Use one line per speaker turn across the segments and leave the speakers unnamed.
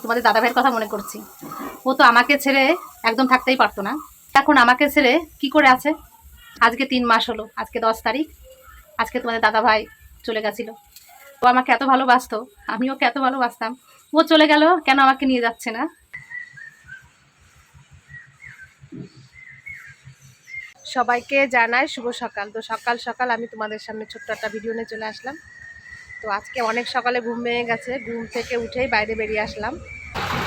তোমাদের দাদা ভাইয়ের কথা মনে করছি। ও তো আমাকে ছেড়ে একদম থাকতেই পারতো না, এখন আমাকে ছেড়ে কি করে আছে। আজকে 3 মাস হলো, আজকে 10 তারিখ, আজকে তোমাদের দাদা ভাই চলে গেছিল। ও আমাকে এত ভালোবাসতো, আমি ওকে এত ভালোবাসতাম। ও চলে গেল, কেন আমাকে নিয়ে যাচ্ছে না? সবাইকে জানাই শুভ সকাল। তো সকাল সকাল আমি তোমাদের সামনে ছোট্ট একটা ভিডিও নিয়ে চলে আসলাম। তো আজকে অনেক সকালে ঘুম ভেঙে গেছে, ঘুম থেকে উঠেই বাইরে বেরিয়ে আসলাম।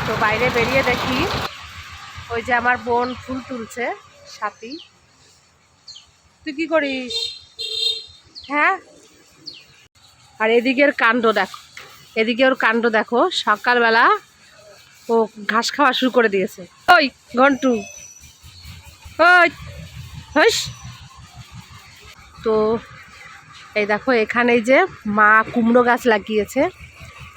তো বাইরে বেরিয়ে দেখি ওই যে আমার বোন ফুল তুলছে, সাথী। তুই কি করিস? হ্যাঁ, আর এদিকের কাণ্ড দেখো, এদিকে ওর কাণ্ড দেখো। সকালবেলা ও ঘাস খাওয়া শুরু করে দিয়েছে। ওই ঘন্টু, ওই হইস। তো এই দেখো, এখানে যে মা কুমড়ো গাছ লাগিয়েছে।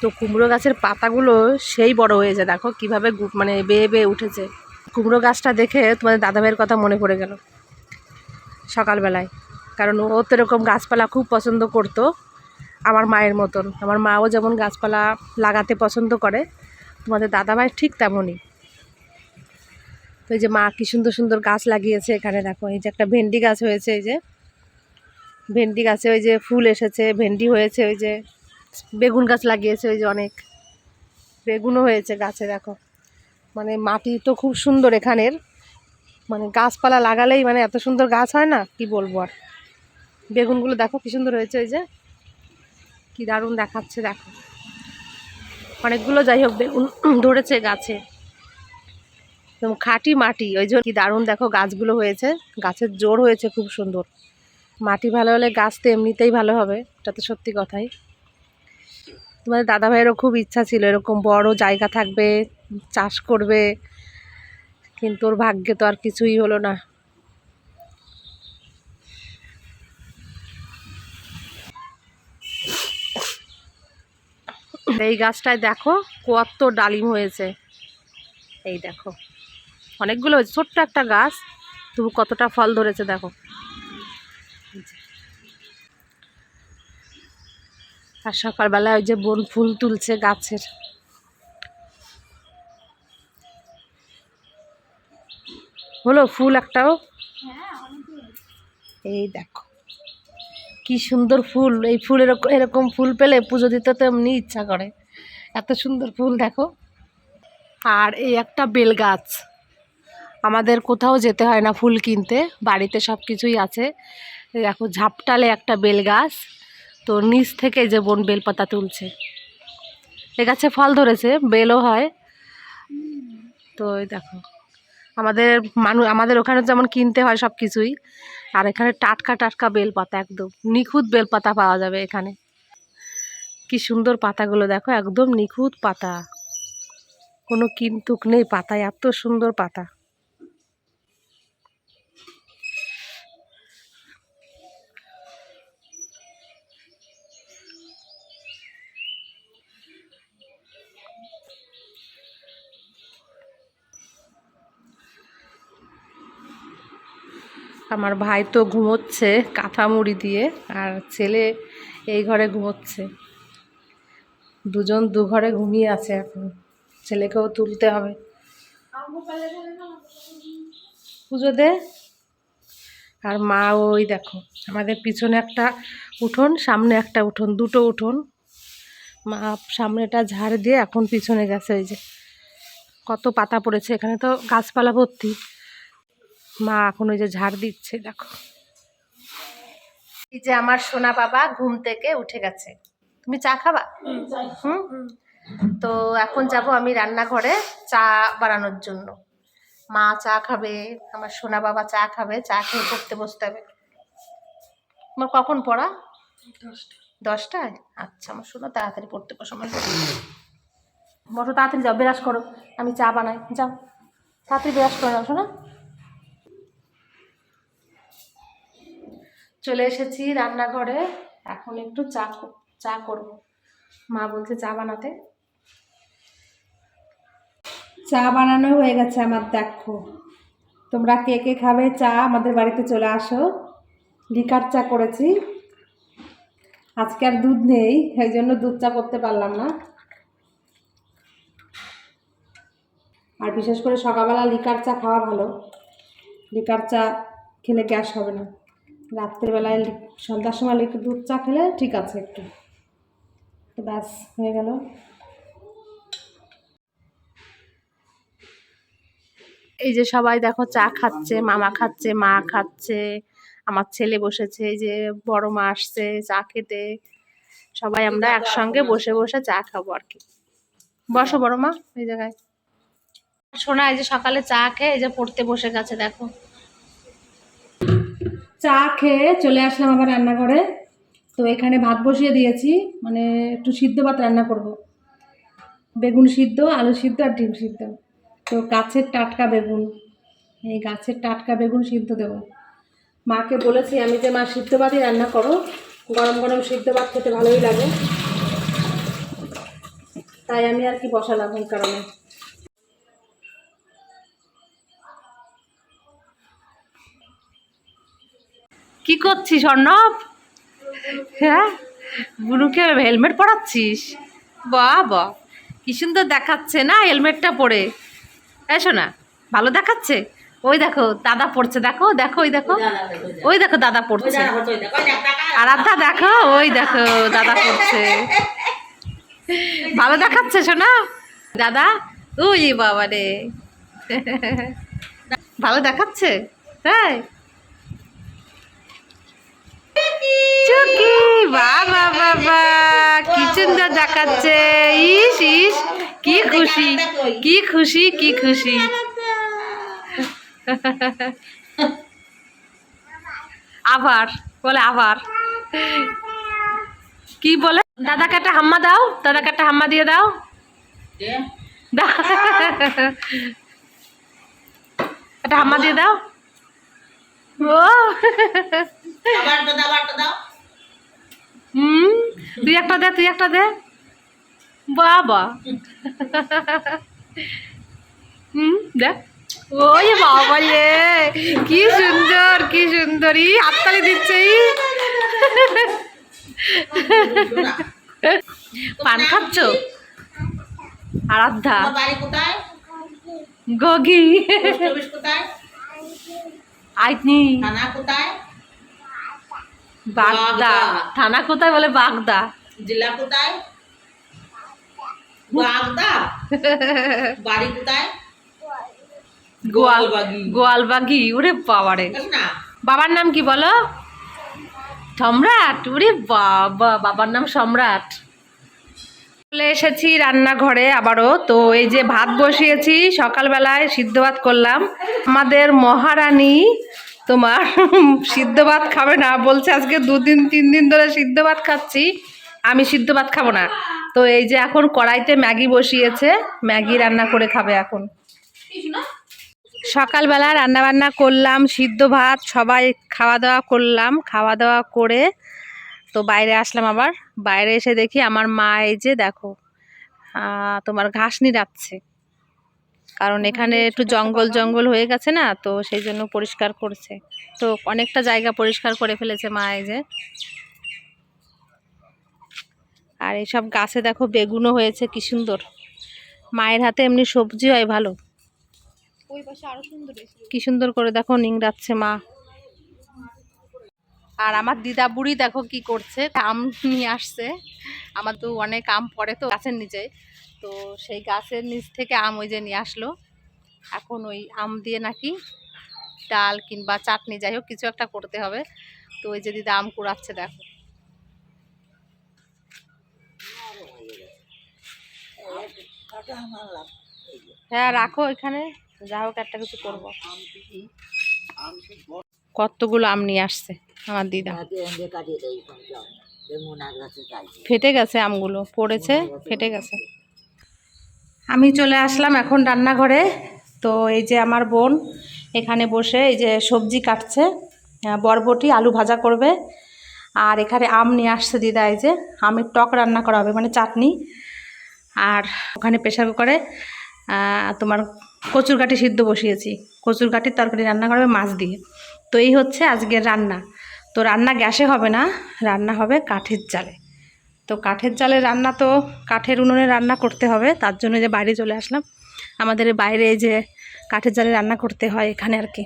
তো কুমড়ো গাছের পাতাগুলো সেই বড় হয়েছে, দেখো কিভাবে মানে বেয়ে বেয়ে উঠেছে। কুমড়ো গাছটা দেখে তোমাদের দাদাভাইয়ের কথা মনে পড়ে গেল সকালবেলায়, কারণ ও তো এরকম গাছপালা খুব পছন্দ করতো, আমার মায়ের মতন। আমার মাও যেমন গাছপালা লাগাতে পছন্দ করে, তোমাদের দাদাভাই ঠিক তেমনই। তো এই যে মা কি সুন্দর সুন্দর গাছ লাগিয়েছে এখানে, দেখো এই যে একটা ভেন্ডি গাছ হয়েছে, এই যে ভেন্ডি গাছে ওই যে ফুল এসেছে, ভেন্ডি হয়েছে। ওই যে বেগুন গাছ লাগিয়েছে, ওই যে অনেক বেগুনও হয়েছে গাছে। দেখো মানে মাটি তো খুব সুন্দর এখানের, মানে গাছপালা লাগালেই মানে এত সুন্দর গাছ হয় না, কি বলবো আর। বেগুনগুলো দেখো কি সুন্দর হয়েছে, ওই যে কি দারুণ দেখাচ্ছে। দেখো অনেকগুলো যাই হোক বেগুন ধরেছে গাছে, এবং খাঁটি মাটি, ওই যে কি দারুণ দেখো গাছগুলো হয়েছে, গাছের জোর হয়েছে খুব সুন্দর। মাটি ভালো হলে গাছ তো এমনিতেই ভালো হবে, এটা তো সত্যি কথাই। তোমাদের দাদা ভাইয়েরও খুব ইচ্ছা ছিল এরকম বড় জায়গা থাকবে, চাষ করবে, কিন্তু ওর ভাগ্যে তো আর কিছুই হলো না। এই গাছটায় দেখো কত ডালিম হয়েছে, এই দেখো অনেকগুলো হয়েছে, ছোট্ট একটা গাছ তবু কতটা ফল ধরেছে দেখো। আর সকালবেলায় ওই যে বোন ফুল তুলছে গাছের। হলো ফুল একটাও? এই দেখো কি সুন্দর ফুল, এই ফুল এরকম ফুল পেলে পুজো দিতে তো এমনি ইচ্ছা করে, এত সুন্দর ফুল দেখো। আর এই একটা বেল গাছ, আমাদের কোথাও যেতে হয় না ফুল কিনতে, বাড়িতে সব কিছুই আছে। দেখো ঝাপটালে একটা বেল গাছ, তো নিচ থেকে যে বোন বেলপাতা তুলছে। এ গাছে ফল ধরেছে, বেলও হয়। তো এই দেখো আমাদের ওখানে যেমন কিনতে হয় সব কিছুই, আর এখানে টাটকা টাটকা বেলপাতা, একদম নিখুঁত বেলপাতা পাওয়া যাবে এখানে। কি সুন্দর পাতাগুলো দেখো, একদম নিখুঁত পাতা, কোনো কিন্তুক নেই পাতায়, এত সুন্দর পাতা। আমার ভাই তো ঘুমোচ্ছে কাঁথা মুড়ি দিয়ে, আর ছেলে এই ঘরে ঘুমোচ্ছে। দুজন দু ঘরে ঘুমিয়ে আছে এখন, ছেলেকেও তুলতে হবে। পুজো দে। আর মা ওই দেখো, আমাদের পিছনে একটা উঠোন, সামনে একটা উঠোন, দুটো উঠোন। মা সামনেটা ঝাড় দিয়ে এখন পিছনে গেছে। ওই যে কত পাতা পড়েছে, এখানে তো গাছপালা ভর্তি। মা এখন ওই যে ঝাড় দিচ্ছে দেখো। এই যে আমার সোনা বাবা ঘুম থেকে উঠে গেছে। তুমি চা খাবা? হুম। তো এখন যাব আমি রান্নাঘরে চা বানানোর জন্য। মা চা খাবে, আমার সোনা বাবা চা খাবে, চা খেয়ে পড়তে বসতে হবে। তোমার কখন পড়া? 10টায়? আচ্ছা, আমার সোনা তাড়াতাড়ি পড়তে বসো। আমার বসো, তাড়াতাড়ি যাও, ব্রাশ করো, আমি চা বানাই, যাও তাড়াতাড়ি ব্রাশ করে নাও শোনা। চলে এসেছি রান্নাঘরে, এখন একটু চা করব। মা বলছে চা বানাতে। চা বানানো হয়ে গেছে আমার, দেখো। তোমরা কে কে খাবে চা, আমাদের বাড়িতে চলে আসো। লিকার চা করেছি, আজকে আর দুধ নেই, এই জন্য দুধ চা করতে পারলাম না। আর বিশেষ করে সকালবেলা লিকার চা খাওয়া ভালো, লিকার চা খেলে গ্যাস হবে না। রাত্রেবেলায় সন্ধ্যার সময় দুধ চা খেলে ঠিক আছে একটু। তো ব্যাস হয়ে গেল। এই যে সবাই দেখো চা খাচ্ছে, মামা খাচ্ছে, মা খাচ্ছে, আমার ছেলে বসেছে, এই যে বড় মা আসছে চা খেতে। সবাই আমরা একসঙ্গে বসে বসে চা খাবো আর কি। বসো বড় মা এই জায়গায়। শোনা এই যে সকালে চা খেয়ে এই যে পড়তে বসে গেছে দেখো। চা খেয়ে চলে আসলাম আবার রান্নাঘরে। তো এখানে ভাত বসিয়ে দিয়েছি, মানে একটু সিদ্ধ ভাত রান্না করব। বেগুন সিদ্ধ, আলু সিদ্ধ আর ডিম সিদ্ধ। তো গাছের টাটকা বেগুন, এই গাছের টাটকা বেগুন সিদ্ধ দেবো। মাকে বলেছি আমি যে মা সিদ্ধ ভাতই রান্না করো, গরম গরম সিদ্ধ ভাত খেতে ভালোই লাগে, তাই আমি আর কি বসালাম এই কারণে। কি করছিস অর্ণব? হ্যাঁ, বুনুকে হেলমেট পরাচ্ছিস? বাহ বাহ, কি সুন্দর দেখাচ্ছে না হেলমেটটা পরে। এসো না, ভালো দেখাচ্ছে। ওই দেখো দাদা পড়ছে, দেখো দেখো ওই দেখো, ওই দেখো দাদা পড়ছে। আরাধ্যা দেখো, ওই দেখো দাদা পড়ছে। ভালো দেখাচ্ছে শোনা দাদা। ওই বাবা রে, ভালো দেখাচ্ছে তাই। চুকি বাবা বাবা, কি সুন্দর দেখাচ্ছে। ইস ইস, কি খুশি কি খুশি কি খুশি। আবার বলে আবার কি বলে, দাদাকে একটা হাম্মা দাও, দাদাকে একটা হাম্মা দিয়ে দাও। একটা হাম্মা দিয়ে দাও। ও তুই একটা দে, তুই একটা দে। বাবা দেখ, ওই বাবা রে, কি সুন্দর কি সুন্দর। ই হাততালি দিচ্ছে। পান খাচ্ছ আরাধ্যা? গগি আইনি বাগদা। থানা কোথায় বলে? বাগদা। জেলা কোথায়? বাগদা। বাড়ি কোথায়? গোয়ালবাগি। ওরে বাবারে, বাবার নাম কি বলো? সম্রাট। ওরে বাবা, বাবার নাম সম্রাট। চলে এসেছি রান্নাঘরে আবারও। তো এই যে ভাত বসিয়েছি, সকালবেলায় সিদ্ধ ভাত করলাম। আমাদের মহারানী তোমার সিদ্ধ ভাত খাবে না বলছে, আজকে 2-3 দিন ধরে সিদ্ধ ভাত খাচ্ছি, আমি সিদ্ধ ভাত খাবো না। তো এই যে এখন কড়াইতে ম্যাগি বসিয়েছে, ম্যাগি রান্না করে খাবে এখন। সকালবেলা রান্নাবান্না করলাম, সিদ্ধ ভাত, সবাই খাওয়া দাওয়া করলাম। খাওয়া দাওয়া করে তো বাইরে আসলাম। আবার বাইরে এসে দেখি আমার মা এই যে দেখো তোমার ঘাস নিড়াচ্ছে, কারণ এখানে একটু জঙ্গল জঙ্গল হয়ে গেছে না, তো সেই জন্য পরিষ্কার করছে। তো অনেকটা জায়গা পরিষ্কার করে ফেলেছে মা এই যে। আর এইসব গাছে দেখো বেগুনও হয়েছে, কি সুন্দর। মায়ের হাতে এমনি সবজি হয় ভালো। ওই পাশে আরো সুন্দর, কি সুন্দর করে দেখো নিংড়াচ্ছে মা। আর আমার দিদা বুড়ি দেখো কি করছে, আম নিয়ে আসছে। আমার তো অনেক আম পড়ে তো গাছের নিচে, তো সেই গাছের নিচ থেকে আম ওই যে নিয়ে আসলো। এখন ওই আম দিয়ে নাকি ডাল কিংবা চাটনি, যাই হোক কিছু একটা করতে হবে। তো ওই যে দিদা আম কুড়াচ্ছে দেখো। হ্যাঁ রাখো এখানে, যা হোক একটা কিছু করবো। কতগুলো আম নিয়ে আসছে আমার দিদা। ফেটে গেছে আমগুলো, পড়েছে ফেটে গেছে। আমি চলে আসলাম এখন রান্নাঘরে। তো এই যে আমার বোন এখানে বসে এই যে সবজি কাটছে, বরবটি আলু ভাজা করবে। আর এখানে আম নিয়ে আসছে দিদা, এই যে আমের টক রান্না করা হবে, মানে চাটনি। আর ওখানে প্রেশার কুকারে তোমার কচুরকাঠি সিদ্ধ বসিয়েছি, কচুরকাঠির তরকারি রান্না করবে মাছ দিয়ে। তো এই হচ্ছে আজকের রান্না। তো রান্না গ্যাসে হবে না, রান্না হবে কাঠের জালে। তো কাঠের জালে রান্না, তো কাঠের উনুনে রান্না করতে হবে, তার জন্য যে বাইরে চলে আসলাম। আমাদের বাইরে এই যে কাঠের জালে রান্না করতে হয় এখানে আর কি।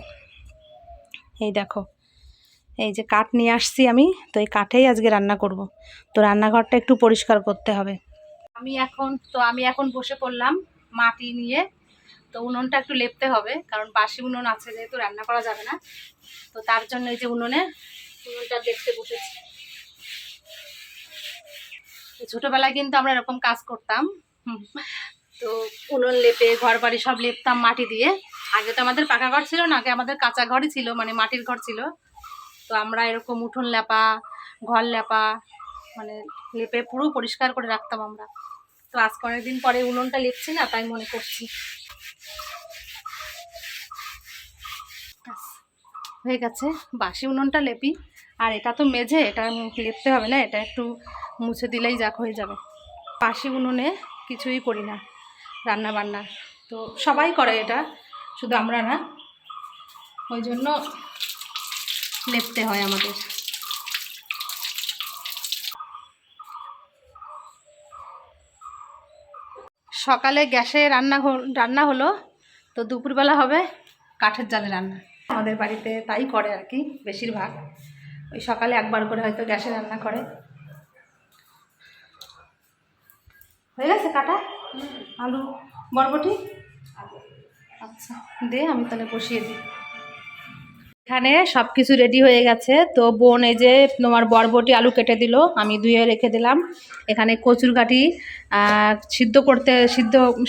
এই দেখো, এই যে কাঠ নিয়ে আসছি আমি, তো এই কাঠেই আজকে রান্না করব। তো রান্নাঘরটা একটু পরিষ্কার করতে হবে। আমি এখন বসে পড়লাম মাটি নিয়ে। তো উনুনটা একটু লেপতে হবে, কারণ বাসি উনুন আছে যেহেতু রান্না করা যাবে না। তো তার জন্য এই যে উনুনটা লেপতে বসেছি। ছোটবেলায় কিন্তু আমরা এরকম কাজ করতাম। তো উনুন লেপে ঘর বাড়ি সব লেপতাম মাটি দিয়ে। আগে তো আমাদের পাকা ঘর ছিল না, আগে আমাদের কাঁচা ঘরই ছিল, মানে মাটির ঘর ছিল। তো আমরা এরকম উঠোন লেপা, ঘর লেপা, মানে লেপে পুরো পরিষ্কার করে রাখতাম আমরা। তো আজকে অনেকদিন পরে উনুনটা লেপছি না, তাই মনে করছি। হয়ে গেছে, বাসি উনুনটা লেপি। আর এটা তো মেঝে, এটা লেপতে হবে না, এটা একটু মুছে দিলেই যাক হয়ে যাবে। বাসি উনুনে কিছুই করি না রান্না বান্না, তো সবাই করে এটা, শুধু আমরা না। ওই জন্য লেপতে হয় আমাদের। সকালে গ্যাসে রান্না হলো, তো দুপুরবেলা হবে কাঠের জালে রান্না। আমাদের বাড়িতে তাই করে আর কি, বেশিরভাগ ওই সকালে একবার করে হয়তো গ্যাসে রান্না করে। হয়ে গেছে কাটা আলু বরবটি? আচ্ছা, দে আমি তাহলে বসিয়ে দিই। এখানে সব কিছু রেডি হয়ে গেছে। তো বোন এই যে তোমার বরবটি আলু কেটে দিল, আমি ধুয়ে রেখে দিলাম। এখানে কচুর কাঠি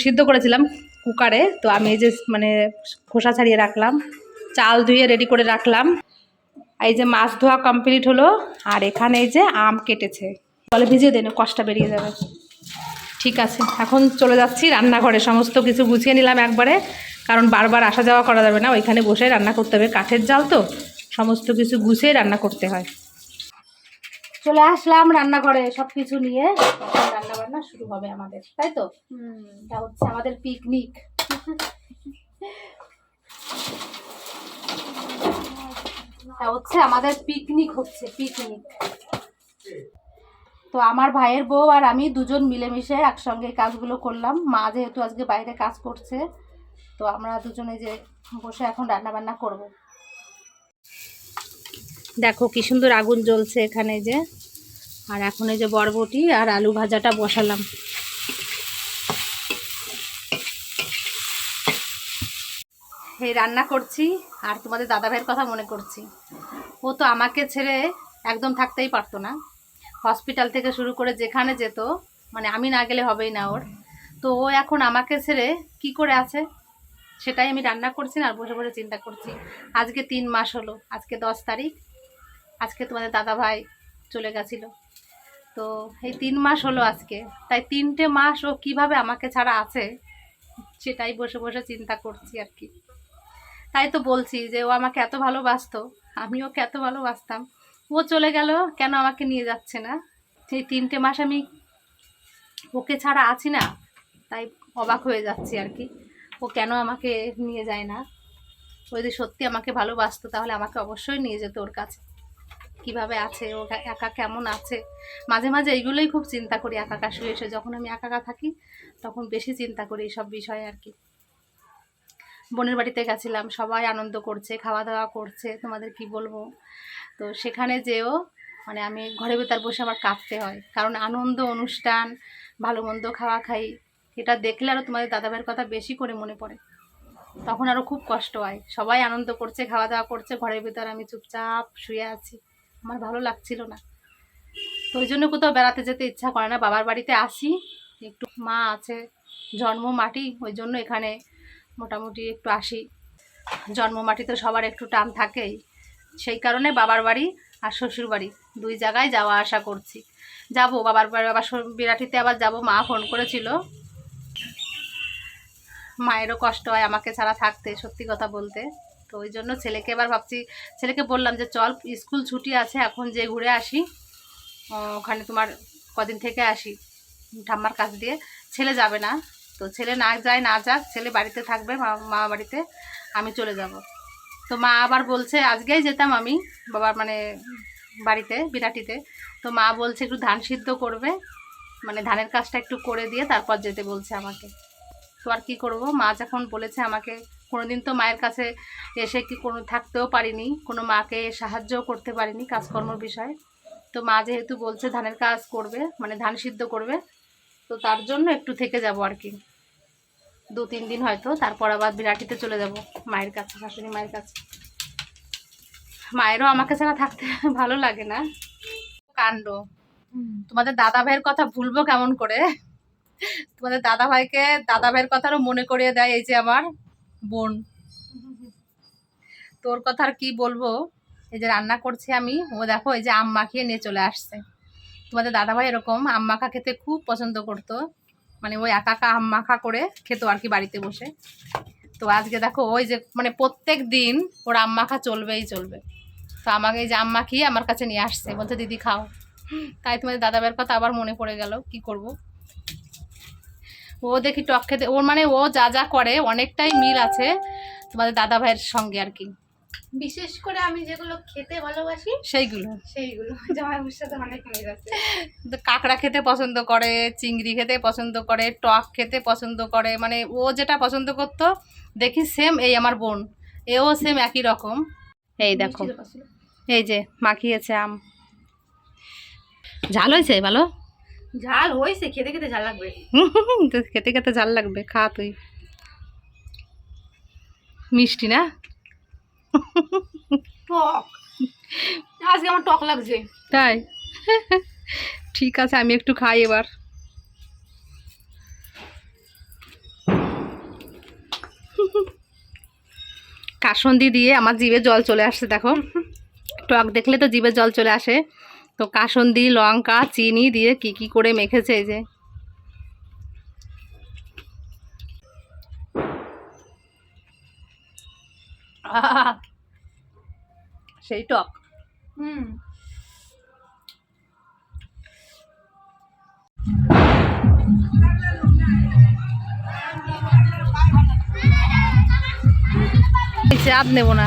সিদ্ধ করেছিলাম কুকারে, তো আমি এই যে মানে খোসা ছাড়িয়ে রাখলাম। চাল ধুয়ে রেডি করে রাখলাম। এই যে মাছ ধোয়া কমপ্লিট হলো। আর এখানে এই যে আম কেটেছে, জলে ভিজিয়ে দেন, কষ্টটা বেরিয়ে যাবে। ঠিক আছে, এখন চলে যাচ্ছি রান্নাঘরে। সমস্ত কিছু গুছিয়ে নিলাম একবারে, কারণ বারবার আসা যাওয়া করা যাবে না, ওইখানে বসে রান্না করতে হবে। কাঠের জাল তো, সমস্ত কিছু গুছিয়ে রান্না করতে হয়। চলে আসলাম রান্নাঘরে সব কিছু নিয়ে। রান্না বান্না শুরু হবে আমাদের, তাই তো? এটা হচ্ছে আমাদের পিকনিক। হচ্ছে পিকনিক। তো আমার ভাইয়ের বউ আর আমি দুজন মিলেমিশে একসঙ্গে কাজগুলো করলাম। মা যেহেতু আজকে বাইরে কাজ করছে, তো আমরা দুজনে যে বসে এখন রান্না বান্না করব। দেখো কি সুন্দর আগুন জ্বলছে এখানে যে। আর এখন এই যে বরবটি আর আলু ভাজাটা বসালাম। এই রান্না করছি আর তোমাদের দাদা ভাইয়ের কথা মনে করছি। ও তো আমাকে ছেড়ে একদম থাকতেই পারতো না। হসপিটাল থেকে শুরু করে যেখানে যেত, মানে আমি না গেলে হবেই না ওর। তো ও এখন আমাকে ছেড়ে কি করে আছে, সেটাই আমি রান্না করছি না, আর বসে বসে চিন্তা করছি। আজকে 3 মাস হলো, আজকে 10 তারিখ, আজকে তোমাদের দাদা ভাই চলে গেছিল। তো এই 3 মাস হলো আজকে, তাই 3টে মাস ও কিভাবে আমাকে ছাড়া আছে, সেটাই বসে বসে চিন্তা করছি আর কি। তাই তো বলছি যে ও আমাকে এত ভালোবাসতো, আমি ওকে এত ভালোবাসতাম। ও চলে গেল, কেন আমাকে নিয়ে যাচ্ছে না? সেই 3টে মাস আমি ওকে ছাড়া আছি না, তাই অবাক হয়ে যাচ্ছি আর কি। ও কেন আমাকে নিয়ে যায় না? ও যদি সত্যি আমাকে ভালোবাসতো তাহলে আমাকে অবশ্যই নিয়ে যেত ওর কাছে। কিভাবে আছে ও, একা কেমন আছে, মাঝে মাঝে এইগুলোই খুব চিন্তা করি। একা শুয়ে এসে যখন আমি একা থাকি, তখন বেশি চিন্তা করি এইসব বিষয়ে আর কি। বোনের বাড়িতে গেছিলাম, সবাই আনন্দ করছে, খাওয়া দাওয়া করছে, তোমাদের কি বলবো। তো সেখানে যেও মানে আমি ঘরে ভেতর বসে আমার কাঁদতে হয়, কারণ আনন্দ অনুষ্ঠান, ভালো মন্দ খাওয়া খাই, এটা দেখলে আরও তোমাদের দাদাভাইয়ের কথা বেশি করে মনে পড়ে। তখন আরও খুব কষ্ট হয়। সবাই আনন্দ করছে, খাওয়া দাওয়া করছে, ঘরের ভেতর আমি চুপচাপ শুয়ে আছি, আমার ভালো লাগছিল না। তো ওই জন্য কোথাও বেড়াতে যেতে ইচ্ছা করে না। বাবার বাড়িতে আসি একটু, মা আছে, জন্ম মাটি, ওই জন্য এখানে মোটামুটি একটু আসি। জন্ম মাটিতে সবার একটু টান থাকেই, সেই কারণে বাবার বাড়ি আর শ্বশুর বাড়ি 2 জায়গায় যাওয়া আসা করছি। যাব বাবার বাড়ি, আবার বিরাটিতে আবার যাব। মা ফোন করেছিল, মায়েরও কষ্ট হয় আমাকে ছাড়া থাকতে, সত্যি কথা বলতে। তো ওই জন্য ছেলেকে এবার ভাবছি, ছেলেকে বললাম যে চল স্কুল ছুটি আছে এখন, যে ঘুরে আসি ওখানে, তোমার কদিন থেকে আসি ঠাম্মার কাছ দিয়ে। ছেলে যাবে না, তো ছেলে না যায় না যাক, ছেলে বাড়িতে থাকবে, মা বাড়িতে, আমি চলে যাব। তো মা আবার বলছে আজকেই যেতাম আমি বাবার মানে বাড়িতে বিরাটিতে। তো মা বলছে একটু ধান সিদ্ধ করবে, মানে ধানের কাজটা একটু করে দিয়ে তারপর যেতে বলছে আমাকে। তো
আর কি করব, মা যখন বলেছে আমাকে, কোনোদিন তো মায়ের কাছে এসে কি কোনো থাকতেও পারিনি, কোনো মাকে সাহায্যও করতে পারিনি কাজকর্মের বিষয়ে। তো মা যেহেতু বলছে ধানের কাজ করবে, মানে ধান সিদ্ধ করবে, তো তার জন্য একটু থেকে যাব আর কি, 2-3 দিন হয়তো। তারপর আবার বিরাটিতে চলে যাব মায়ের কাছে, শাশুড়ি মায়ের কাছে। মায়েরও আমাকে ছাড়া থাকতে ভালো লাগে না। কাণ্ড, তোমাদের দাদা ভাইয়ের কথা ভুলবো কেমন করে? তোমাদের দাদা ভাইয়ের কথারও মনে করিয়ে দেয় এই যে আমার বোন। তোর কথা আর কি বলবো, এই যে রান্না করছি আমি, ও দেখো এই যে আম মাখিয়ে নিয়ে চলে আসছে। তোমাদের দাদা ভাই এরকম আম মাখা খেতে খুব পছন্দ করতো, মানে ওই একা একা আম মাখা করে খেতো আর কি বাড়িতে বসে। তো আজকে দেখো ওই যে মানে প্রত্যেক দিন ওর আম মাখা চলবেই চলবে। তো আমাকে এই যে আম মাখিয়ে আমার কাছে নিয়ে আসছে, বলছে দিদি খাও। তাই তোমাদের দাদা ভাইয়ের কথা আবার মনে পড়ে গেল, কি করব। ও দেখি টক খেতে, ওর মানে ও যা যা করে অনেকটাই মিল আছে তোমাদের দাদা ভাইয়ের সঙ্গে আর কি।
বিশেষ করে আমি যেগুলো খেতে ভালোবাসি
সেইগুলো
জামাইবাবুর সাথে অনেক মিল আছে।
কাঁকড়া খেতে পছন্দ করে, চিংড়ি খেতে পছন্দ করে, টক খেতে পছন্দ করে, মানে ও যেটা পছন্দ করতো দেখি সেম এই আমার বোন, এও সেম একই রকম। এই দেখো এই যে মাখিয়েছে আম। ঝাল হয়েছে ভালো?
ঝাল হয়েছে, খেতে খেতে ঝাল লাগবে।
খেতে খেতে ঝাল লাগবে, খা তুই। মিষ্টি না?
টক, আজকে আমার টক লাগছে।
তাই? ঠিক আছে, আমি একটু খাই এবার। কাসন্দি দিয়ে আমার জিভে জল চলে আসছে দেখো, টক দেখলে তো জিভে জল চলে আসে। তো কাসন্দি, লঙ্কা, চিনি দিয়ে কি কি করে মেখেছে এই যে। সেই টক। আর নেবো না।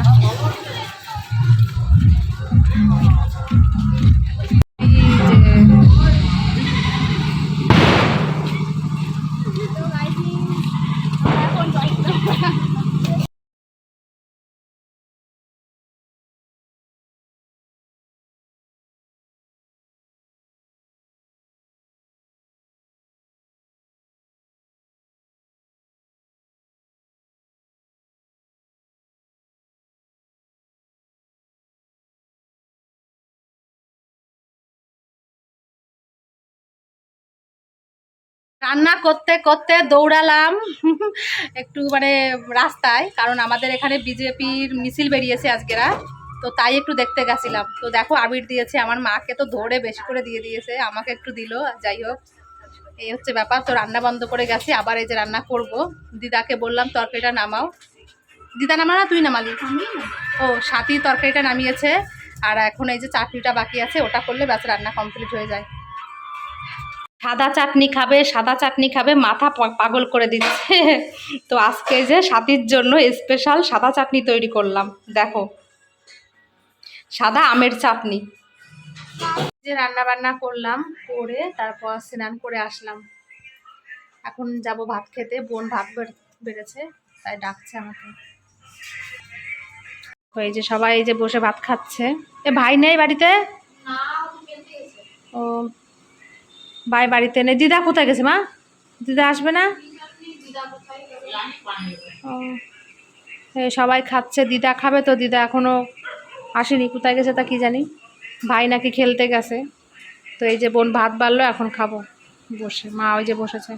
রান্না করতে করতে দৌড়ালাম একটু মানে রাস্তায়, কারণ আমাদের এখানে বিজেপির মিছিল বেরিয়েছে আজকেরা, তো তাই একটু দেখতে গেছিলাম। তো দেখো আবির দিয়েছে, আমার মাকে তো ধরে বেশি করে দিয়ে দিয়েছে, আমাকে একটু দিল। যাই হোক, এই হচ্ছে ব্যাপার। তো রান্না বন্ধ করে গেছি, আবার এই যে রান্না করব। দিদাকে বললাম তরকারিটা নামাও। দিদা নামা না, তুই নামালি? ও, সাথী তরকারিটা নামিয়েছে, আর এখন এই যে চাটনিটা বাকি আছে, ওটা করলে ব্যাস রান্না কমপ্লিট হয়ে যায়। সাদা চাটনি খাবে, সাদা চাটনি খাবে, মাথা পাগল করে দিচ্ছে। তো আজকে যে সাথীর জন্য স্পেশাল সাদা চাটনি তৈরি করলাম, দেখো সাদা আমের চাটনি। যে রান্না বান্না করলাম, করে তারপর স্নান করে আসলাম। এখন যাব ভাত খেতে, বোন ভাত বেড়েছে তাই ডাকছে আমাকে। এই যে সবাই এই যে বসে ভাত খাচ্ছে। এ ভাই নেই বাড়িতে? ও, ভাই বাড়িতে নেই। দিদা কোথায় গেছে মা? দিদা আসবে না? ও, এই সবাই খাচ্ছে, দিদা খাবে তো, দিদা এখনো আসেনি, কোথায় গেছে তা কি জানি। ভাই নাকি খেলতে গেছে। তো এই যে বোন ভাত বাড়লো, এখন খাবো বসে, মা ওই যে বসেছে।